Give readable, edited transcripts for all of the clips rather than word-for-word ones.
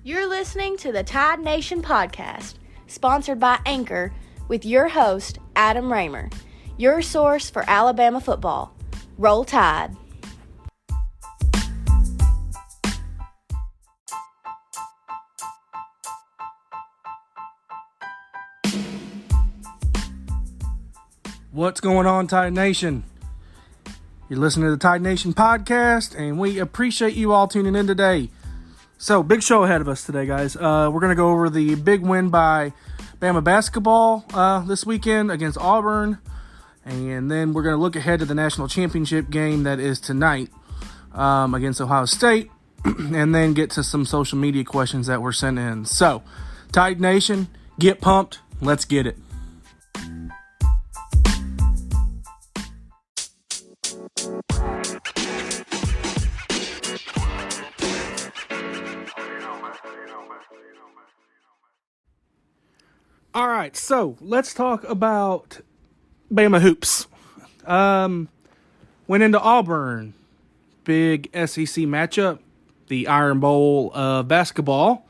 You're listening to the Tide Nation podcast, sponsored by Anchor, with your host, Adam Raymer, your source for Alabama football. Roll Tide. What's going on, Tide Nation? You're listening to the Tide Nation podcast, and we appreciate you all tuning in today. So, big show ahead of us today, guys. We're going to go over the big win by Bama basketball this weekend against Auburn, and then we're going to look ahead to the national championship game that is tonight against Ohio State, and then get to some social media questions that were sent in. So, Tide Nation, get pumped. Let's get it. All right, so let's talk about Bama Hoops. Went into Auburn, big SEC matchup, the Iron Bowl of basketball.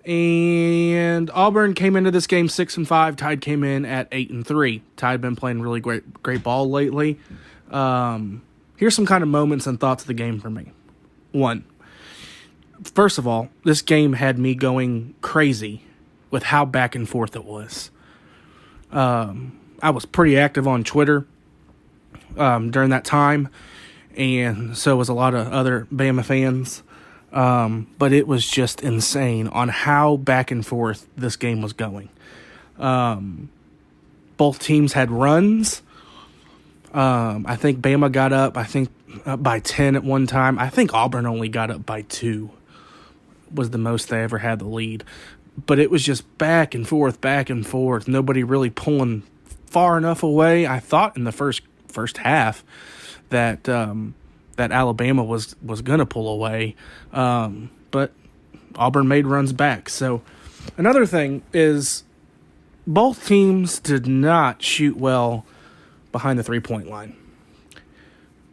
And Auburn came into this game 6-5. Tide came in at 8-3. Tide been playing really great ball lately. Here's some kind of moments and thoughts of the game for me. One, first of all, this game had me going crazy with how back and forth it was. I was pretty active on Twitter during that time, and so was a lot of other Bama fans. But it was just insane on how back and forth this game was going. Both teams had runs. I think Bama got up, by 10 at one time. I think Auburn only got up by 2, was the most they ever had the lead. But it was just back and forth. Nobody really pulling far enough away. I thought in the first half that Alabama was going to pull away, but Auburn made runs back. So another thing is both teams did not shoot well behind the three-point line.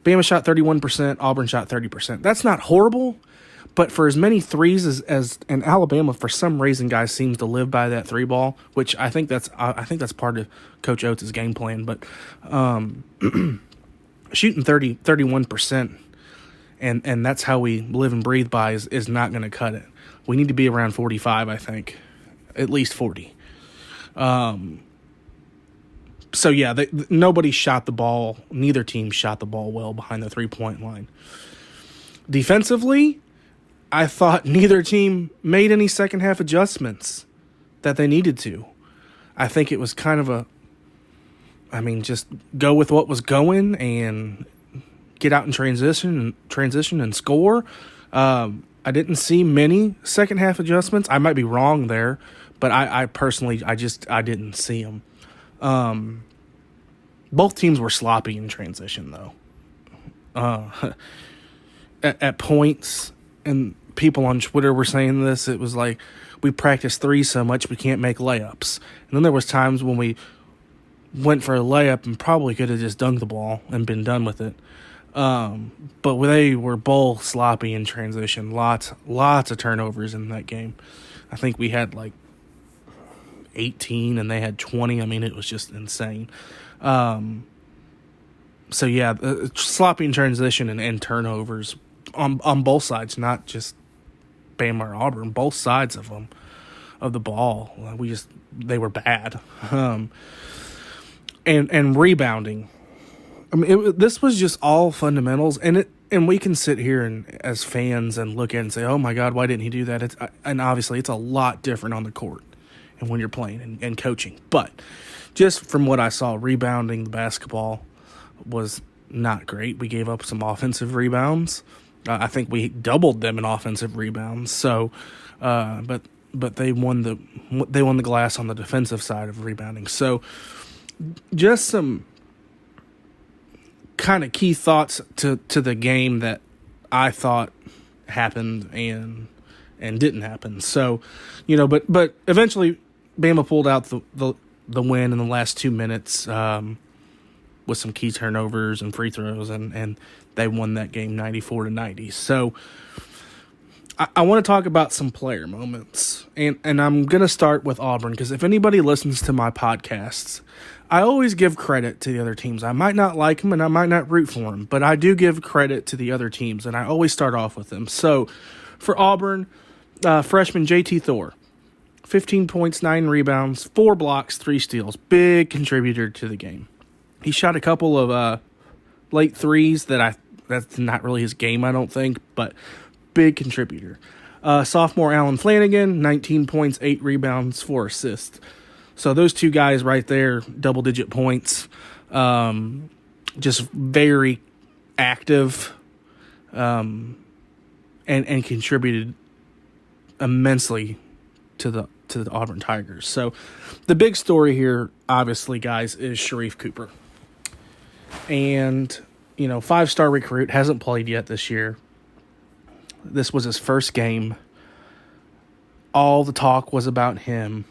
Bama shot 31%, Auburn shot 30%. That's not horrible. But for as many threes as in Alabama, for some reason, guys seems to live by that three ball, which I think that's part of Coach Oates' game plan. But shooting 31%, and that's how we live and breathe by is not going to cut it. We need to be around 45, I think, at least 40. So yeah, nobody shot the ball. Neither team shot the ball well behind the 3-point line. Defensively, I thought neither team made any second half adjustments that they needed to. I think it was kind of just go with what was going and get out in transition and score. I didn't see many second half adjustments. I might be wrong there, but I personally, I didn't see them. Both teams were sloppy in transition though. At points, and people on Twitter were saying this, it was like we practice threes so much we can't make layups. And then there was times when we went for a layup and probably could have just dunked the ball and been done with it. But they were both sloppy in transition. Lots of turnovers in that game. I think we had like 18 and they had 20. I mean, it was just insane. So yeah, sloppy in transition and turnovers on both sides, not just Bama or Auburn, both sides of them, of the ball. They were bad. And rebounding. I mean, this was just all fundamentals, and we can sit here and as fans and look at it and say, oh my God, why didn't he do that? And obviously it's a lot different on the court and when you're playing and coaching. But just from what I saw, rebounding the basketball was not great. We gave up some offensive rebounds. I think we doubled them in offensive rebounds. So, but they won the glass on the defensive side of rebounding. So, just some kind of key thoughts to the game that I thought happened and didn't happen. So, but eventually Bama pulled out the win in the last 2 minutes with some key turnovers and free throws, and they won that game 94-90. So I want to talk about some player moments, and I'm going to start with Auburn, because if anybody listens to my podcasts, I always give credit to the other teams. I might not like them, and I might not root for them, but I do give credit to the other teams, and I always start off with them. So, for Auburn, freshman J.T. Thor, 15 points, 9 rebounds, 4 blocks, 3 steals. Big contributor to the game. He shot a couple of late threes that's not really his game, I don't think, but big contributor. Sophomore Alan Flanagan, 19 points, 8 rebounds, 4 assists. So those two guys right there, double-digit points, just very active, and contributed immensely to the Auburn Tigers. So the big story here, obviously, guys, is Sharif Cooper. And, 5-star recruit, hasn't played yet this year. This was his first game. All the talk was about him.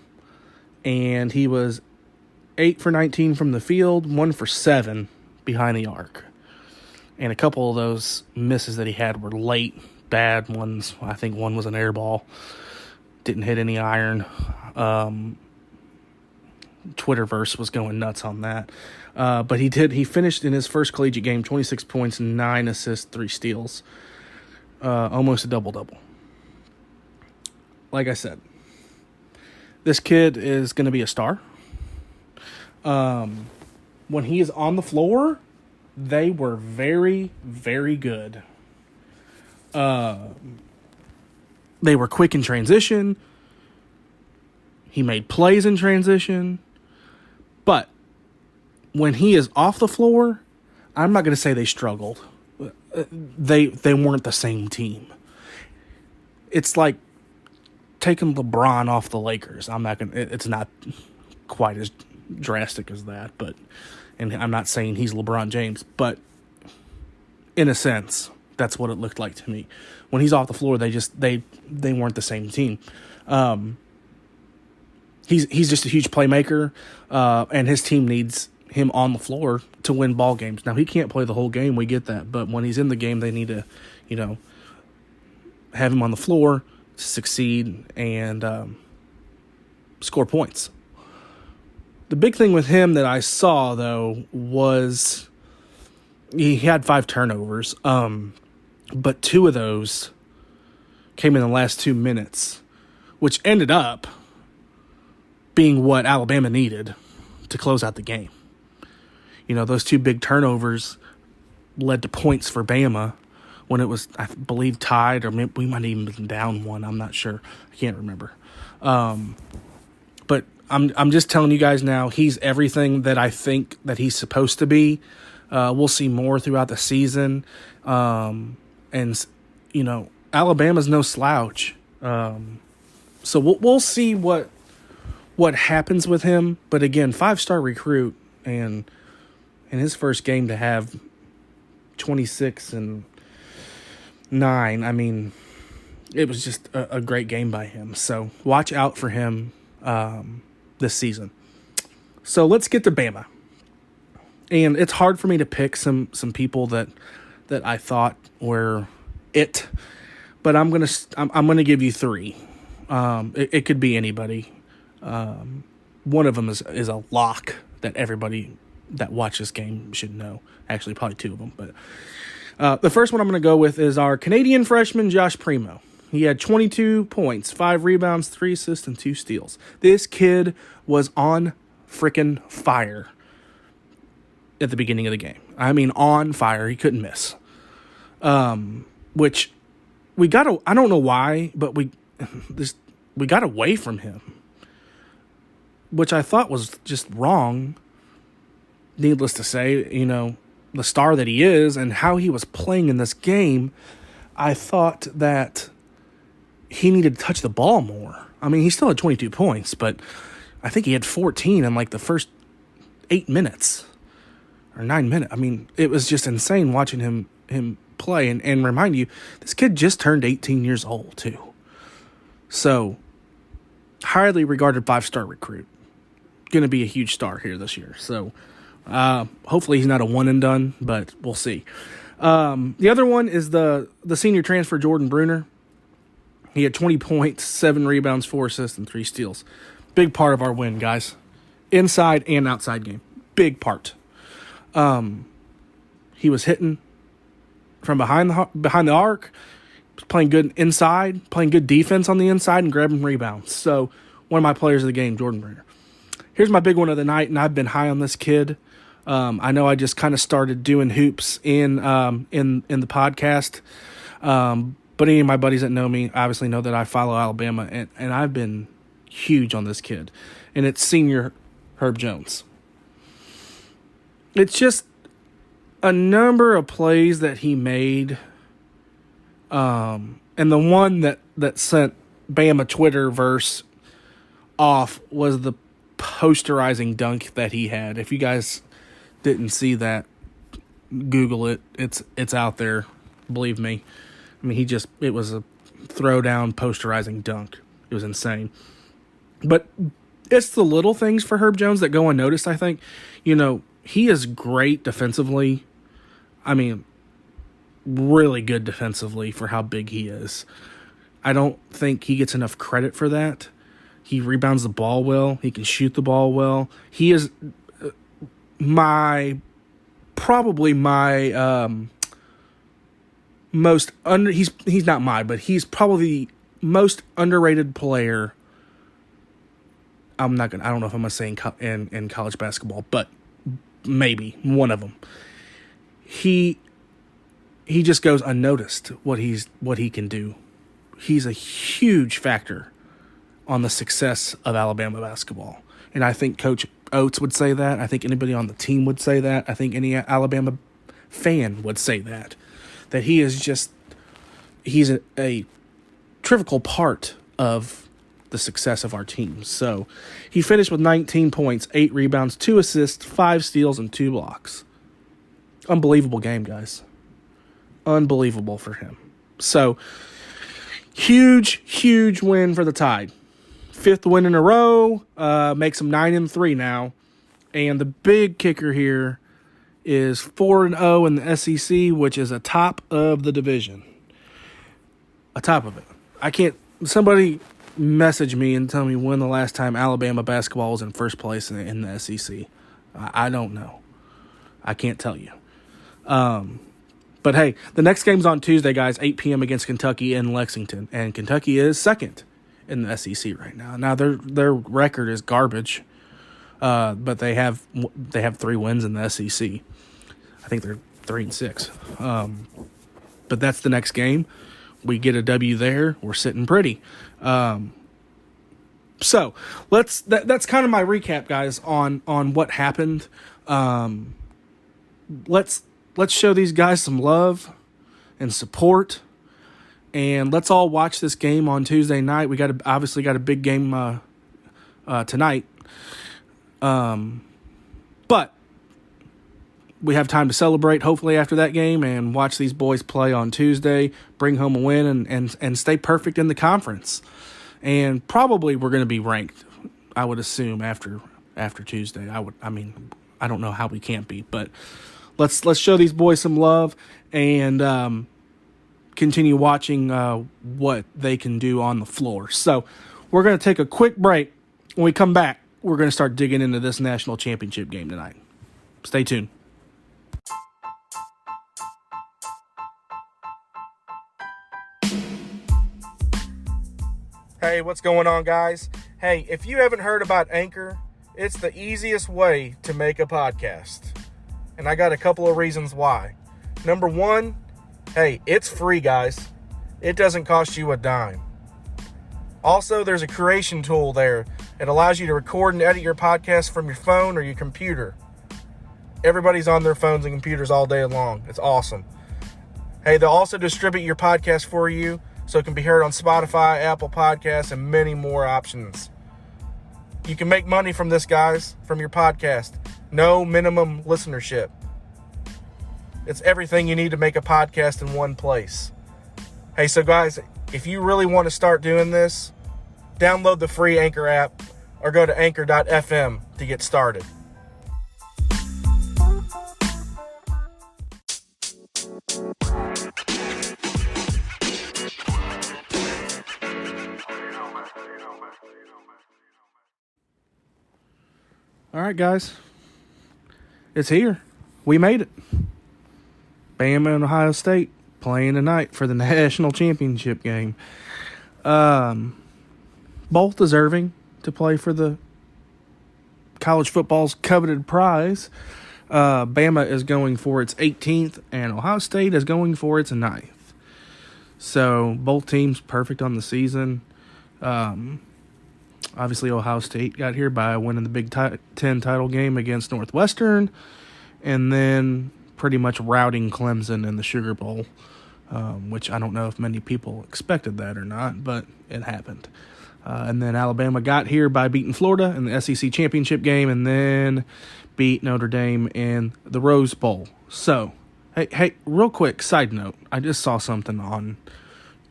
And he was 8 for 19 from the field, 1 for 7 behind the arc. And a couple of those misses that he had were late, bad ones. I think one was an air ball. Didn't hit any iron. Twitterverse was going nuts on that. But he finished in his first collegiate game, 26 points, 9 assists, 3 steals. Almost a double-double. Like I said, this kid is going to be a star. When he is on the floor, they were very, very good. They were quick in transition. He made plays in transition. But when he is off the floor, I'm not going to say they struggled. They weren't the same team. It's like taking LeBron off the Lakers. It's not quite as drastic as that, and I'm not saying he's LeBron James, but in a sense, that's what it looked like to me. When he's off the floor, they weren't the same team. He's just a huge playmaker, and his team needs him on the floor to win ball games. Now, he can't play the whole game, we get that, but when he's in the game, they need to, have him on the floor to succeed and score points. The big thing with him that I saw, though, was he had 5 turnovers, but 2 of those came in the last 2 minutes, which ended up being what Alabama needed to close out the game. Those 2 big turnovers led to points for Bama when it was, I believe, tied, or maybe we might even been down 1. I'm not sure. I can't remember. But I'm just telling you guys now, he's everything that I think that he's supposed to be. We'll see more throughout the season. And Alabama's no slouch. So we'll see what happens with him. But again, 5-star recruit, and in his first game to have 26 and 9, I mean, it was just a great game by him. So watch out for him this season. So let's get to Bama. And it's hard for me to pick some people that I thought were it, but I'm gonna give you 3. It could be anybody. One of them is a lock that everybody that watch this game should know. Actually, probably 2 of them. But the first one I'm going to go with is our Canadian freshman, Josh Primo. He had 22 points, 5 rebounds, 3 assists, and 2 steals. This kid was on freaking fire at the beginning of the game. I mean, on fire. He couldn't miss. Which we got, I don't know why, but we got away from him, which I thought was just wrong. Needless to say, the star that he is and how he was playing in this game, I thought that he needed to touch the ball more. I mean, he still had 22 points, but I think he had 14 in like the first 8 minutes or 9 minutes. I mean, it was just insane watching him play. And remind you, this kid just turned 18 years old too. So, highly regarded 5-star recruit. Going to be a huge star here this year. So, hopefully he's not a one and done, but we'll see. The other one is the senior transfer, Jordan Bruner. He had 20 points, 7 rebounds, 4 assists, and 3 steals. Big part of our win, guys. Inside and outside game. Big part. He was hitting from behind the arc, playing good inside, playing good defense on the inside, and grabbing rebounds. So, one of my players of the game, Jordan Bruner. Here's my big one of the night, and I've been high on this kid. I know I just kind of started doing hoops in the podcast, but any of my buddies that know me obviously know that I follow Alabama, and I've been huge on this kid, and it's senior Herb Jones. It's just a number of plays that he made, and the one that sent Bama Twitterverse off was the posterizing dunk that he had. If you guys didn't see that, Google it. It's out there. Believe me. I mean, it was a throwdown posterizing dunk. It was insane. But it's the little things for Herb Jones that go unnoticed, I think. You know, he is great defensively. I mean, really good defensively for how big he is. I don't think he gets enough credit for that. He rebounds the ball well. He can shoot the ball well. He is probably my most under. He's not my, but he's probably the most underrated player. I don't know if I'm gonna say in college basketball, but maybe one of them. He just goes unnoticed what he can do. He's a huge factor on the success of Alabama basketball. And I think Coach Oates would say that. I think anybody on the team would say that. I think any Alabama fan would say that. That he's a trivial part of the success of our team. So he finished with 19 points, 8 rebounds, 2 assists, 5 steals, and 2 blocks. Unbelievable game, guys. Unbelievable for him. So, huge win for the Tide. 5th win in a row, makes them 9-3 now. And the big kicker here is 4-0 in the SEC, which is atop of the division. Atop of it. Somebody message me and tell me when the last time Alabama basketball was in first place in the SEC. I don't know. I can't tell you. But hey, the next game's on Tuesday, guys, 8 p.m. against Kentucky in Lexington. And Kentucky is second in the SEC right now. Now, their record is garbage, but they have 3 wins in the SEC. I think they're 3-6. But that's the next game. We get a W there. We're sitting pretty. So that's kind of my recap, guys, on what happened. Let's show these guys some love and support, and let's all watch this game on Tuesday night. We obviously got a big game tonight, but we have time to celebrate, hopefully, after that game, and watch these boys play on Tuesday, bring home a win, and stay perfect in the conference. And probably we're going to be ranked, I would assume, after Tuesday. I don't know how we can't be, but let's show these boys some love and continue watching what they can do on the floor. So we're going to take a quick break. When we come back, we're going to start digging into this national championship game tonight. Stay tuned. Hey, what's going on, guys? Hey, if you haven't heard about Anchor, it's the easiest way to make a podcast. And I got a couple of reasons why. Number one, hey, it's free, guys. It doesn't cost you a dime. Also, there's a creation tool there. It allows you to record and edit your podcast from your phone or your computer. Everybody's on their phones and computers all day long. It's awesome. Hey, they'll also distribute your podcast for you so it can be heard on Spotify, Apple Podcasts, and many more options. You can make money from this, guys, from your podcast. No minimum listenership. It's everything you need to make a podcast in one place. Hey, so guys, if you really want to start doing this, download the free Anchor app or go to anchor.fm to get started. right, guys. It's here. We made it. Bama and Ohio State playing tonight for the national championship game. Both deserving to play for the college football's coveted prize. Bama is going for its 18th, and Ohio State is going for its 9th. So both teams perfect on the season. Obviously, Ohio State got here by winning the Big Ten title game against Northwestern, and then pretty much routing Clemson in the Sugar Bowl, which I don't know if many people expected that or not, but it happened. And then Alabama got here by beating Florida in the SEC championship game, and then beat Notre Dame in the Rose Bowl. So, hey, real quick side note. I just saw something on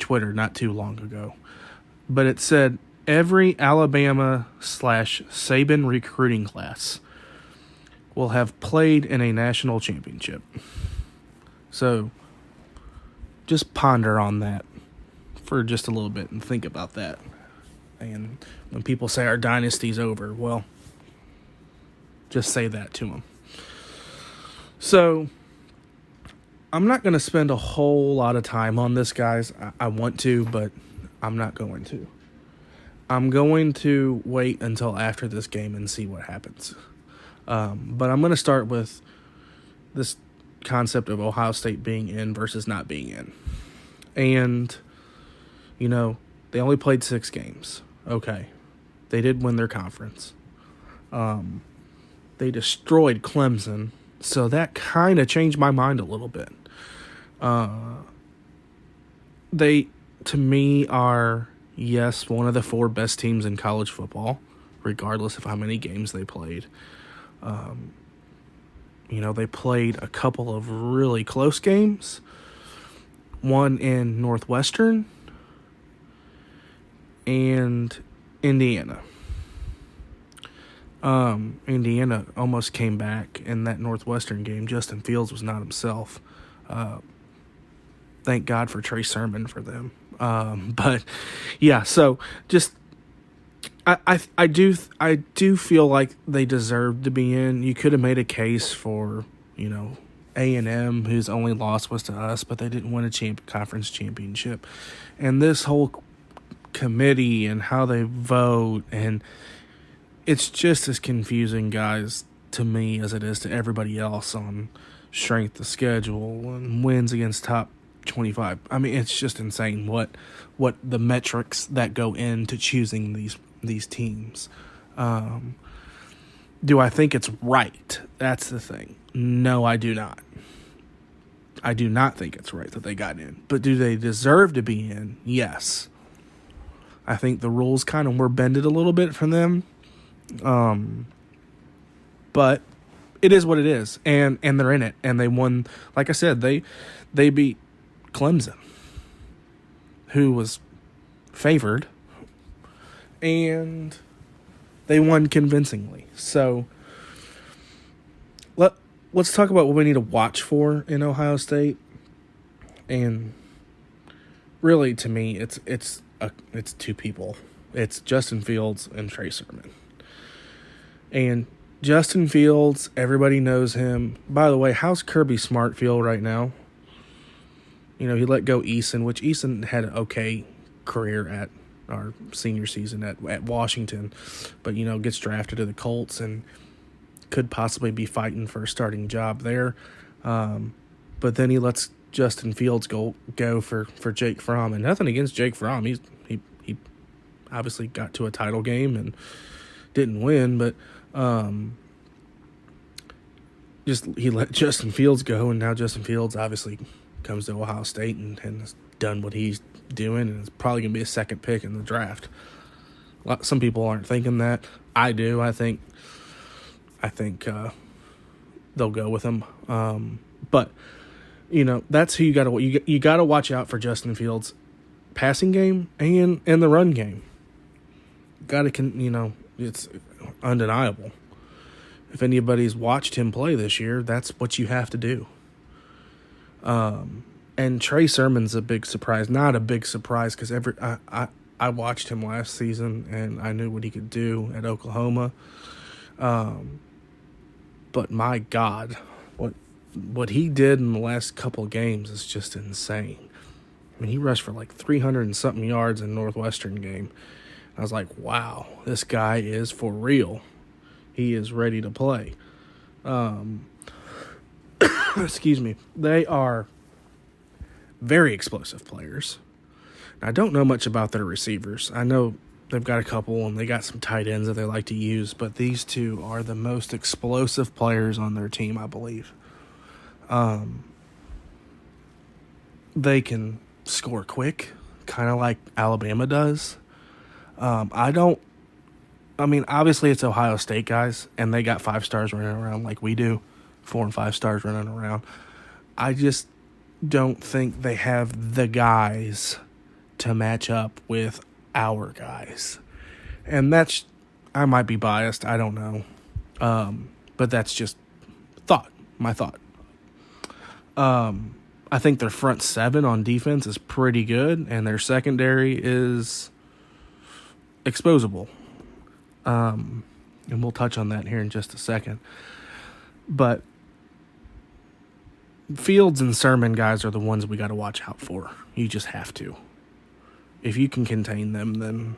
Twitter not too long ago, but it said every Alabama/Saban recruiting class will have played in a national championship. So, just ponder on that for just a little bit and think about that. And when people say our dynasty's over, well, just say that to them. So, I'm not going to spend a whole lot of time on this, guys. I want to, but I'm not going to. I'm going to wait until after this game and see what happens. But I'm going to start with this concept of Ohio State being in versus not being in. And, you know, they only played 6 games. Okay. They did win their conference. They destroyed Clemson, so that kind of changed my mind a little bit. They, to me, are, yes, one of the 4 best teams in college football, regardless of how many games they played. You know, they played a couple of really close games. One in Northwestern and Indiana. Indiana almost came back in that Northwestern game. Justin Fields was not himself. Thank God for Trey Sermons for them. But yeah, so just I do feel like they deserved to be in. You could have made a case for, you know, A&M, whose only loss was to us, but they didn't win a conference championship. And this whole committee and how they vote, and it's just as confusing, guys, to me as it is to everybody else on strength of schedule and wins against top 25. I mean, it's just insane what the metrics that go into choosing these teams. Do I think it's right? That's the thing. No, I do not. I do not think it's right that they got in. But do they deserve to be in? Yes. I think the rules kind of were bended a little bit from them. But it is what it is. And they're in it. And they won. Like I said, they beat Clemson, who was favored. And they won convincingly. So let's talk about what we need to watch for in Ohio State. And really, to me, it's 2 people. It's Justin Fields and Trey Sermons. And Justin Fields, everybody knows him. By the way, how's Kirby Smart feel right now? You know, he let go Eason, which Eason had an okay career at our senior season at Washington, but, you know, gets drafted to the Colts and could possibly be fighting for a starting job there. But then he lets Justin Fields go for Jake Fromm, and nothing against Jake Fromm. He obviously got to a title game and didn't win, but just he let Justin Fields go, and now Justin Fields obviously comes to Ohio State and has done what he's doing, and is probably going to be a second pick in the draft. Some people aren't thinking that. I do. I think they'll go with him. But you know, that's who you got to watch out for. Justin Fields' passing game and the run game. It's undeniable. If anybody's watched him play this year, that's what you have to do. And Trey Sermons a big surprise. Not a big surprise because I watched him last season and I knew what he could do at Oklahoma. But my God, what he did in the last couple of games is just insane. I mean, he rushed for like 300 and something yards in Northwestern game. I was like, wow, this guy is for real. He is ready to play. Excuse me. They are very explosive players. I don't know much about their receivers. I know they've got a couple and they got some tight ends that they like to use, but these two are the most explosive players on their team, I believe. They can score quick, kind of like Alabama does. Obviously it's Ohio State guys, and they got 5 stars running around like we do, 4 and 5 stars running around. I just don't think they have the guys to match up with our guys. And I might be biased, I don't know. But that's just my thought. I think their front 7 on defense is pretty good, and their secondary is exposable. And we'll touch on that here in just a second. But Fields and Sermon guys are the ones we got to watch out for. You just have to. If you can contain them, then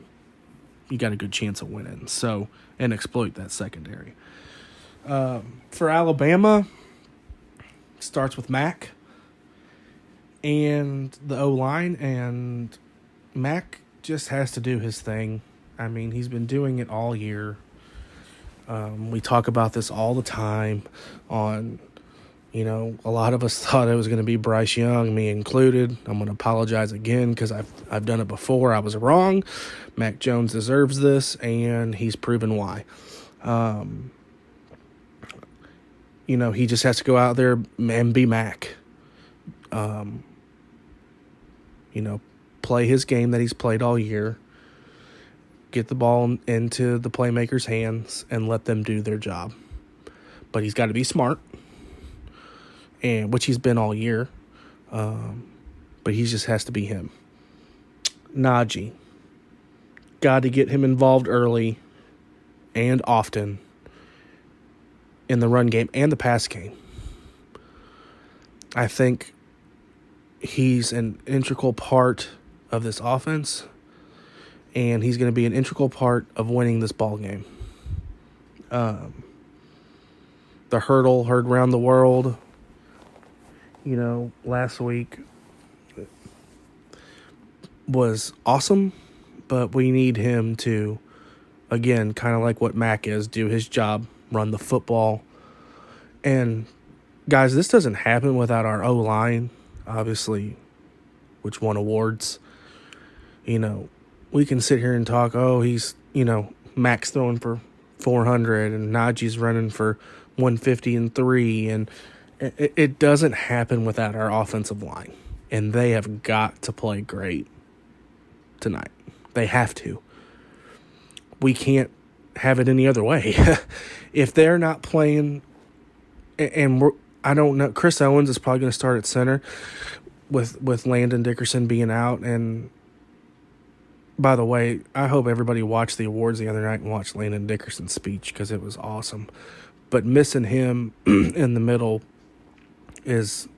you got a good chance of winning. So, and exploit that secondary. For Alabama, starts with Mac and the O-line, and Mac just has to do his thing. I mean, he's been doing it all year. We talk about this all the time on, a lot of us thought it was going to be Bryce Young, me included. I'm going to apologize again because I've done it before. I was wrong. Mac Jones deserves this, and he's proven why. He just has to go out there and be Mac. Play his game that he's played all year. Get the ball into the playmakers' hands and let them do their job. But he's got to be smart, and which he's been all year. But he just has to be him. Najee. Got to get him involved early and often in the run game and the pass game. I think he's an integral part of this offense, and he's going to be an integral part of winning this ball game. The hurdle heard around the world, last week was awesome, but we need him to, again, kind of like what Mac is, do his job, run the football. And guys, this doesn't happen without our O-line, obviously, which won awards. We can sit here and talk, he's, Mac's throwing for 400 and Najee's running for 150 and 3. And it doesn't happen without our offensive line. And they have got to play great tonight. They have to. We can't have it any other way. If they're not playing, and I don't know, Chris Owens is probably going to start at center with Landon Dickerson being out. And by the way, I hope everybody watched the awards the other night and watched Landon Dickerson's speech because it was awesome. But missing him in the middle is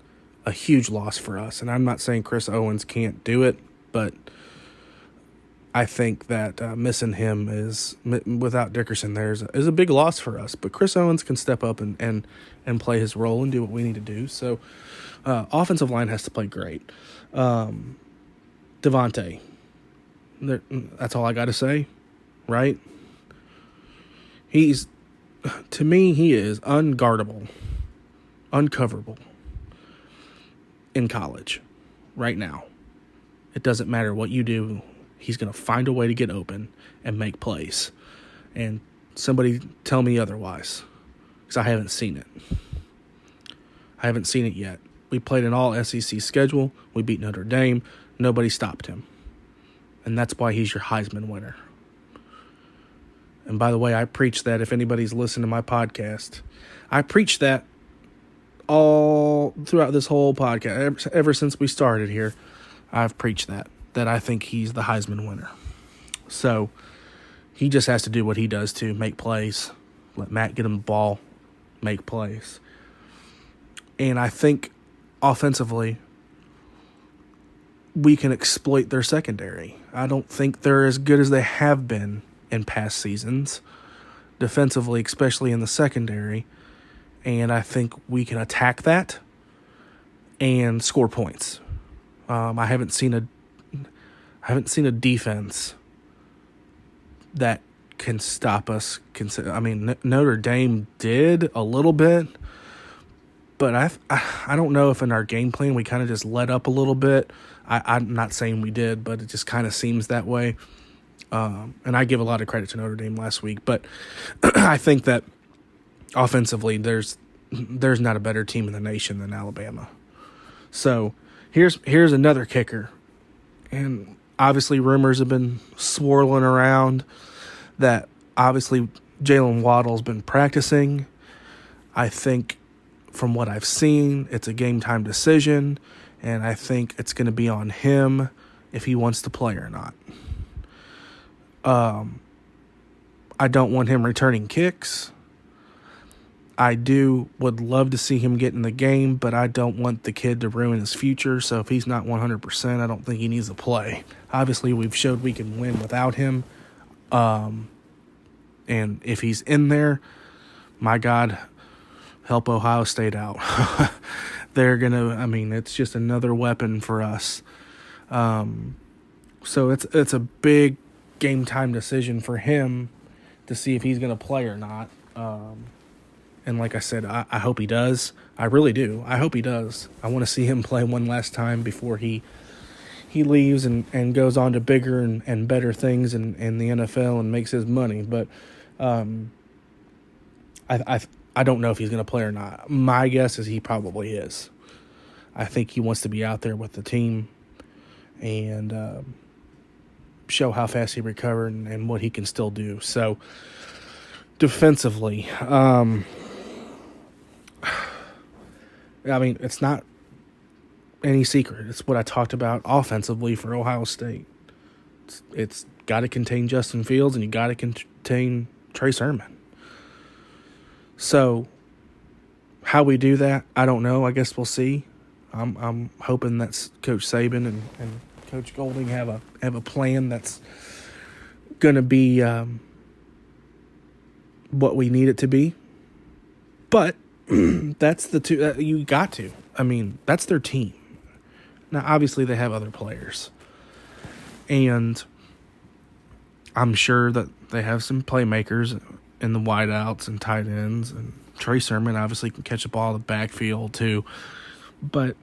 a huge loss for us. And I'm not saying Chris Owens can't do it, but I think that missing him without Dickerson there is a big loss for us. But Chris Owens can step up and play his role and do what we need to do. So offensive line has to play great. Devontae, that's all I got to say, right? To me, he is unguardable, uncoverable in college right now. It doesn't matter what you do. He's going to find a way to get open and make plays. And somebody tell me otherwise, because I haven't seen it. I haven't seen it yet. We played an all-SEC schedule. We beat Notre Dame. Nobody stopped him. And that's why he's your Heisman winner. And by the way, I preach that if anybody's listened to my podcast. I preach that all throughout this whole podcast. Ever since we started here, I've preached that I think he's the Heisman winner. So he just has to do what he does to make plays, let Matt get him the ball, make plays. And I think offensively, we can exploit their secondary. I don't think they're as good as they have been in past seasons, defensively, especially in the secondary. And I think we can attack that and score points. I haven't seen a defense that can stop us. I mean, Notre Dame did a little bit, but I don't know if in our game plan we kind of just let up a little bit. I'm not saying we did, but it just kind of seems that way. And I give a lot of credit to Notre Dame last week, but I think that offensively there's not a better team in the nation than Alabama. So here's another kicker. And obviously rumors have been swirling around that obviously Jaylen Waddle's been practicing. I think from what I've seen, it's a game-time decision, and I think it's going to be on him if he wants to play or not. I don't want him returning kicks. I would love to see him get in the game, but I don't want the kid to ruin his future. So if he's not 100%, I don't think he needs to play. Obviously, we've showed we can win without him. And if he's in there, my God, help Ohio State out. It's just another weapon for us. So it's a big game time decision for him to see if he's going to play or not. And like I said, I hope he does. I really do. I hope he does. I want to see him play one last time before he leaves and goes on to bigger and better things in the NFL and makes his money. But I don't know if he's going to play or not. My guess is he probably is. I think he wants to be out there with the team and show how fast he recovered and what he can still do. So defensively, it's not any secret. It's what I talked about offensively for Ohio State. It's got to contain Justin Fields, and you got to contain Trey Sermons. So how we do that, I don't know. I guess we'll see. I'm hoping that Coach Saban and Coach Golding have a plan that's going to be what we need it to be. But that's the two you got to. That's their team. Now, obviously, they have other players. And I'm sure that they have some playmakers in the wideouts and tight ends. And Trey Sermons obviously can catch a ball in the backfield, too. But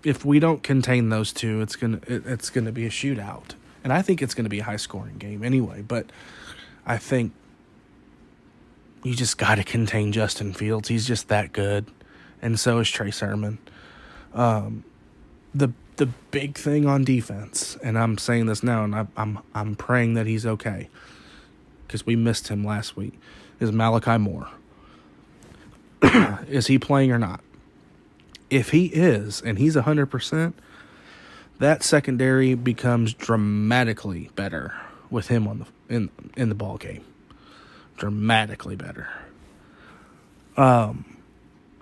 if we don't contain those two, it's gonna be a shootout. And I think it's going to be a high-scoring game anyway. But I think you just got to contain Justin Fields. He's just that good. And so is Trey Sermons. The big thing on defense, and I'm saying this now, and I'm praying that he's okay, because we missed him last week, is Malachi Moore. Is he playing or not? If he is, and he's 100%, that secondary becomes dramatically better with him in the ball game. Dramatically better.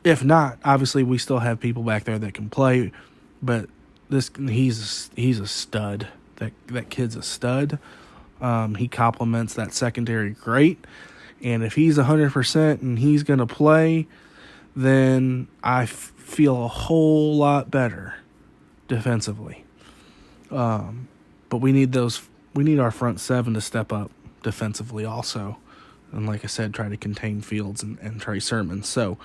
If not, obviously we still have people back there that can play, but he's a stud. That kid's a stud. He complements that secondary great, and if he's 100% and he's going to play, then I feel a whole lot better defensively. But we need our front seven to step up defensively also. And like I said, try to contain Fields and Trey Sermons. So,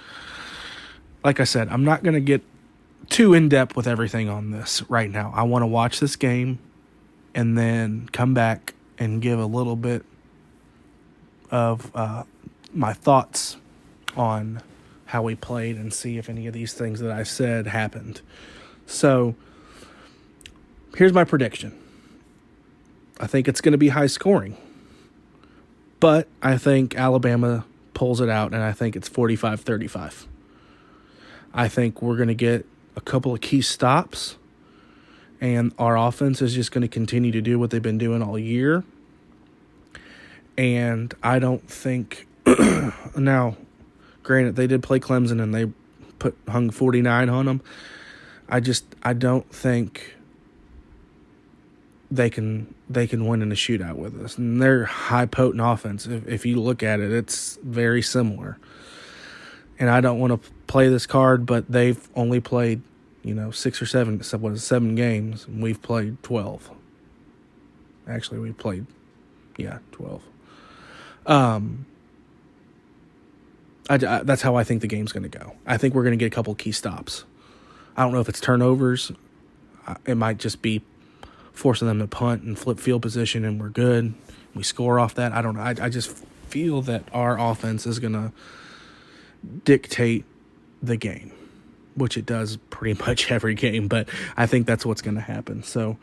like I said, I'm not going to get too in-depth with everything on this right now. I want to watch this game and then come back and give a little bit of my thoughts on how we played and see if any of these things that I said happened. So, here's my prediction. I think it's going to be high scoring. But I think Alabama pulls it out, and I think it's 45-35. I think we're going to get a couple of key stops, and our offense is just going to continue to do what they've been doing all year. And I don't think – now, Granted, they did play Clemson and they hung 49 on them. I don't think they can win in a shootout with us. And they're high potent offense. If you look at it, it's very similar. And I don't want to play this card, but they've only played, 6 or 7, 7 games, and we've played 12. Actually, we played, 12. That's how I think the game's going to go. I think we're going to get a couple key stops. I don't know if it's turnovers. It might just be forcing them to punt and flip field position, and we're good. We score off that. I don't know. I just feel that our offense is going to dictate the game, which it does pretty much every game, but I think that's what's going to happen. So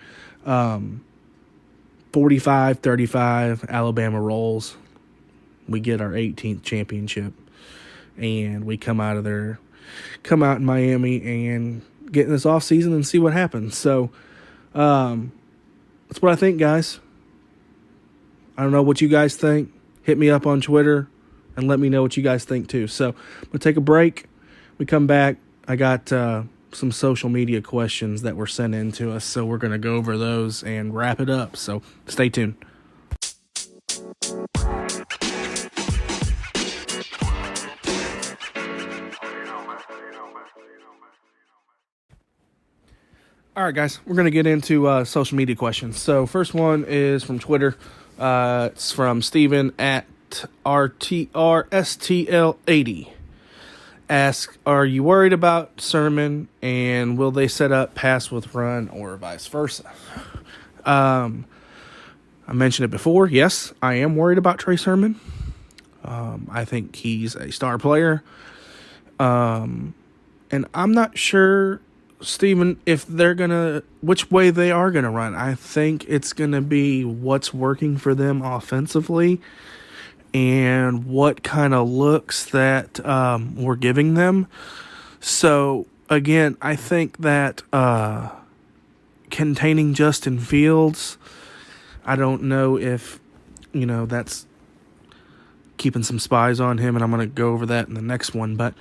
45-35, Alabama rolls. We get our 18th championship, and we come out in Miami and get in this offseason and see what happens. So that's what I think, guys. I don't know what you guys think. Hit me up on Twitter and let me know what you guys think too. So I'm going to take a break. We come back. I got some social media questions that were sent in to us, so we're going to go over those and wrap it up. So stay tuned. All right, guys, we're going to get into social media questions. So first one is from Twitter. It's from Steven at RTRSTL80. Ask, are you worried about Sermon, and will they set up pass with run or vice versa? I mentioned it before. Yes, I am worried about Trey Sermon. I think he's a star player. And I'm not sure, Steven, if which way they are going to run. I think it's going to be what's working for them offensively and what kind of looks that we're giving them. So, again, I think that containing Justin Fields, I don't know if, that's keeping some spies on him, and I'm going to go over that in the next one, but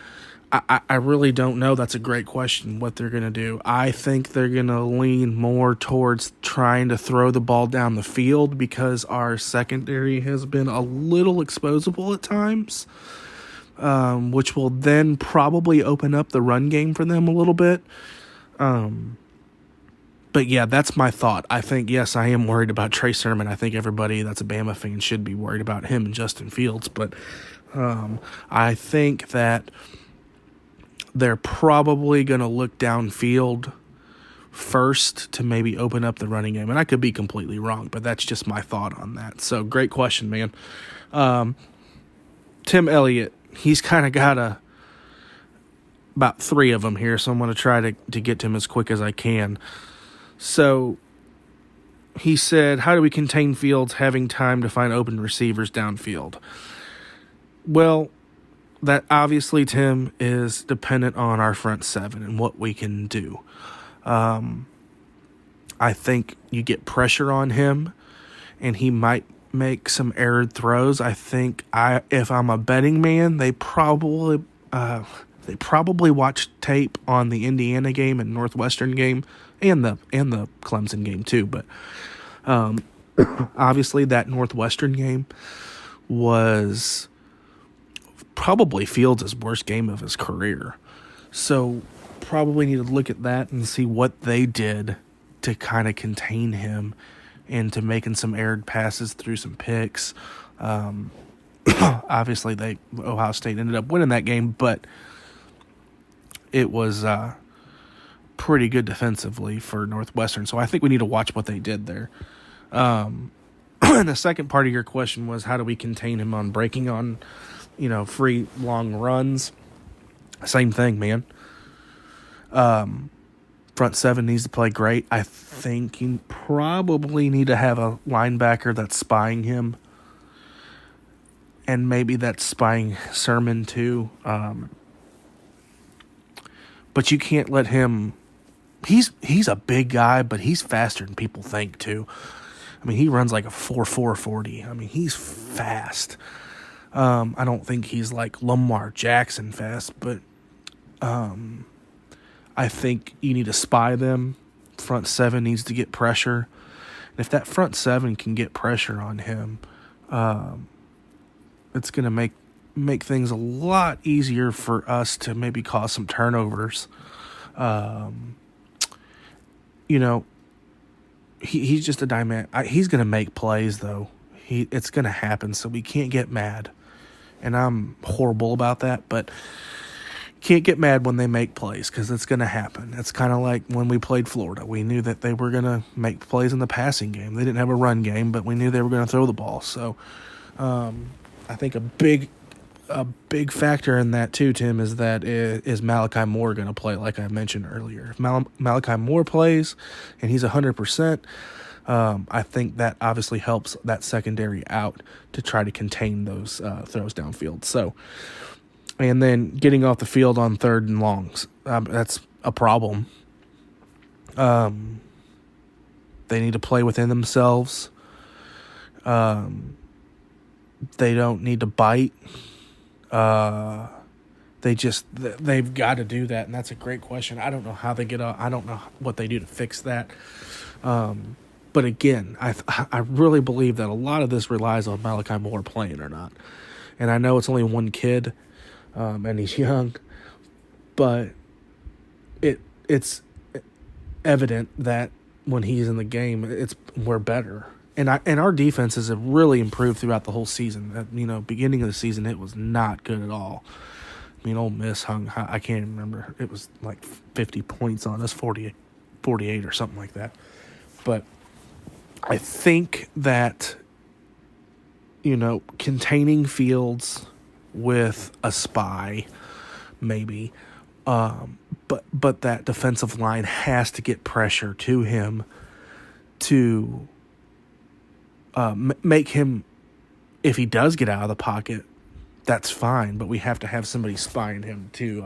I really don't know. That's a great question, what they're going to do. I think they're going to lean more towards trying to throw the ball down the field because our secondary has been a little exposable at times, which will then probably open up the run game for them a little bit. But, yeah, that's my thought. I think, yes, I am worried about Trey Sermon. I think everybody that's a Bama fan should be worried about him and Justin Fields. But I think that they're probably going to look downfield first to maybe open up the running game. And I could be completely wrong, but that's just my thought on that. So, great question, man. Tim Elliott, he's kind of got about 3 of them here, so I'm going to try to get to him as quick as I can. So, he said, how do we contain Fields having time to find open receivers downfield? Well, that obviously, Tim, is dependent on our front 7 and what we can do. I think you get pressure on him, and he might make some errored throws. I think if I'm a betting man, they probably watched tape on the Indiana game and Northwestern game and the Clemson game too. But obviously, that Northwestern game was probably Fields' worst game of his career. So probably need to look at that and see what they did to kind of contain him and to making some erred passes through some picks. Obviously, Ohio State ended up winning that game, but it was pretty good defensively for Northwestern. So I think we need to watch what they did there. And the second part of your question was, how do we contain him on breaking on free long runs? Same thing, man. Front 7 needs to play great. I think you probably need to have a linebacker that's spying him, and maybe that's spying Sermon too. But you can't let him. He's a big guy, but he's faster than people think too. I mean, he runs like a 4.40. I mean, he's fast. I don't think he's like Lamar Jackson fast, but I think you need to spy them. Front seven needs to get pressure. And if that front seven can get pressure on him, it's going to make things a lot easier for us to maybe cause some turnovers. He's just a diamond. He's going to make plays, though. It's going to happen, so we can't get mad. And I'm horrible about that, but can't get mad when they make plays because it's going to happen. It's kind of like when we played Florida. We knew that they were going to make plays in the passing game. They didn't have a run game, but we knew they were going to throw the ball. So I think a big factor in that too, Tim, is that is Malachi Moore going to play like I mentioned earlier. If Malachi Moore plays and he's 100%, I think that obviously helps that secondary out to try to contain those throws downfield. So, and then getting off the field on third and longs, that's a problem. They need to play within themselves. They don't need to bite. They've got to do that, and that's a great question. I don't know how they get up. I don't know what they do to fix that. But again, I really believe that a lot of this relies on Malachi Moore playing or not. And I know it's only one kid, and he's young, but it's evident that when he's in the game, we're better. And our defenses have really improved throughout the whole season. Beginning of the season, it was not good at all. I mean, Ole Miss hung, I can't even remember. It was like 50 points on us, 48 or something like that. But I think that, containing Fields with a spy, maybe, but that defensive line has to get pressure to him to make him, if he does get out of the pocket, that's fine, but we have to have somebody spying him to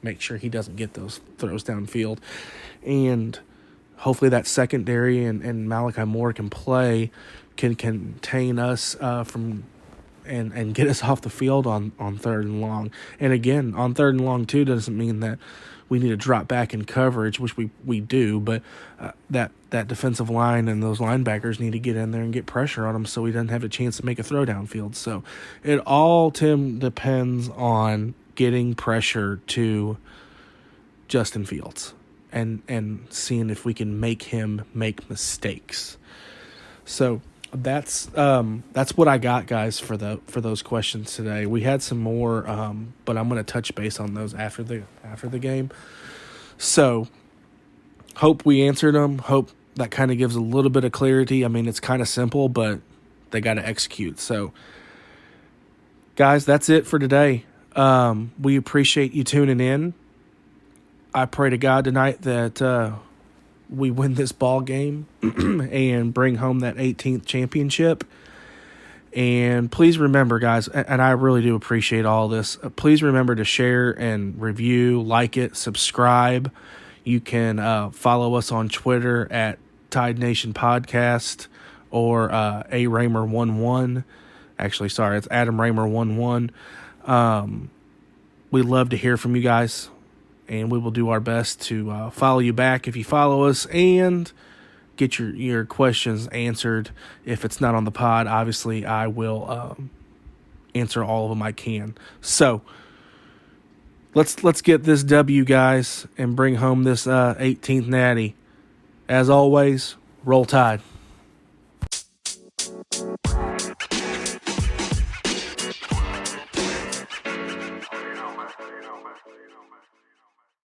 make sure he doesn't get those throws downfield. And hopefully that secondary and Malachi Moore can contain us from and get us off the field on third and long. And again, on third and long too doesn't mean that we need to drop back in coverage, which we do, but that defensive line and those linebackers need to get in there and get pressure on him so he doesn't have a chance to make a throw downfield. So it all, Tim, depends on getting pressure to Justin Fields and seeing if we can make him make mistakes. So that's what I got, guys, for those questions today. We had some more, but I'm going to touch base on those after the game. So hope we answered them. Hope that kind of gives a little bit of clarity. I mean, it's kind of simple, but they got to execute. So, guys, that's it for today. We appreciate you tuning in. I pray to God tonight that we win this ball game and bring home that 18th championship. And please remember, guys, and I really do appreciate all this, please remember to share and review, like it, subscribe. You can follow us on Twitter at Tide Nation Podcast or A Raymer11. Actually, sorry, it's Adam Raymer11. We love to hear from you guys, and we will do our best to follow you back if you follow us and get your questions answered. If it's not on the pod, obviously I will answer all of them I can. So let's get this W, guys, and bring home this 18th natty. As always, roll Tide.